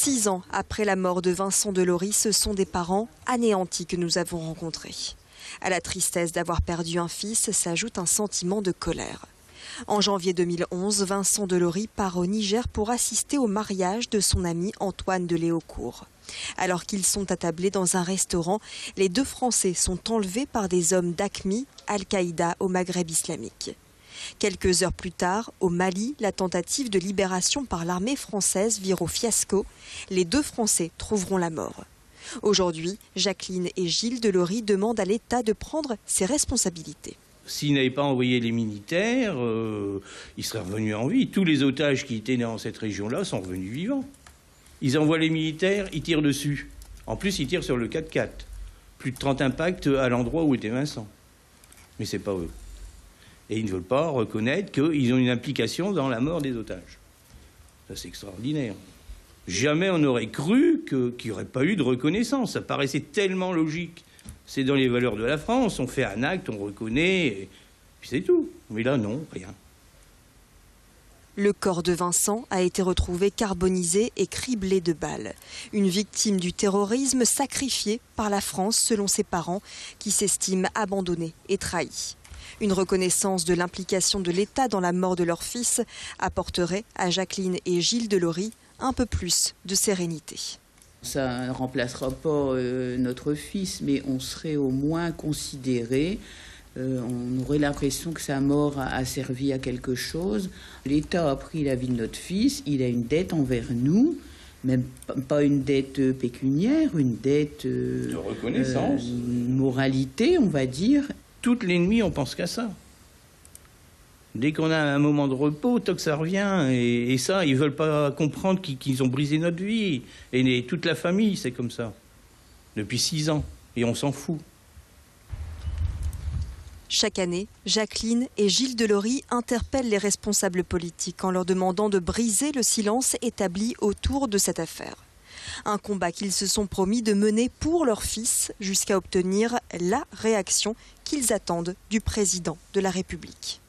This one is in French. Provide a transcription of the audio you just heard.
6 ans après la mort de Vincent Delory, ce sont des parents anéantis que nous avons rencontrés. À la tristesse d'avoir perdu un fils s'ajoute un sentiment de colère. En janvier 2011, Vincent Delory part au Niger pour assister au mariage de son ami Antoine de Léaucourt. Alors qu'ils sont attablés dans un restaurant, les deux Français sont enlevés par des hommes d'AQMI, Al-Qaïda au Maghreb islamique. Quelques heures plus tard, au Mali, la tentative de libération par l'armée française vire au fiasco. Les deux Français trouveront la mort. Aujourd'hui, Jacqueline et Gilles Delory demandent à l'État de prendre ses responsabilités. S'ils n'avaient pas envoyé les militaires, ils seraient revenus en vie. Tous les otages qui étaient dans cette région-là sont revenus vivants. Ils envoient les militaires, ils tirent dessus. En plus, ils tirent sur le 4x4. Plus de 30 impacts à l'endroit où était Vincent. Mais c'est pas eux. Et ils ne veulent pas reconnaître qu'ils ont une implication dans la mort des otages. Ça, c'est extraordinaire. Jamais on n'aurait cru qu'il n'y aurait pas eu de reconnaissance. Ça paraissait tellement logique. C'est dans les valeurs de la France. On fait un acte, on reconnaît, et puis c'est tout. Mais là, non, rien. Le corps de Vincent a été retrouvé carbonisé et criblé de balles. Une victime du terrorisme sacrifiée par la France, selon ses parents, qui s'estiment abandonnés et trahis. Une reconnaissance de l'implication de l'État dans la mort de leur fils apporterait à Jacqueline et Gilles Delory un peu plus de sérénité. Ça ne remplacera pas notre fils, mais on serait au moins considéré. On aurait l'impression que sa mort a servi à quelque chose. L'État a pris la vie de notre fils, il a une dette envers nous, même pas une dette pécuniaire, une dette de reconnaissance, moralité, on va dire. Toute l'ennemi, on pense qu'à ça. Dès qu'on a un moment de repos, toc, ça revient. Et ça, ils ne veulent pas comprendre qu'ils ont brisé notre vie. Et toute la famille, c'est comme ça. Depuis 6 ans. Et on s'en fout. Chaque année, Jacqueline et Gilles Delory interpellent les responsables politiques en leur demandant de briser le silence établi autour de cette affaire. Un combat qu'ils se sont promis de mener pour leur fils jusqu'à obtenir la réaction qu'ils attendent du président de la République.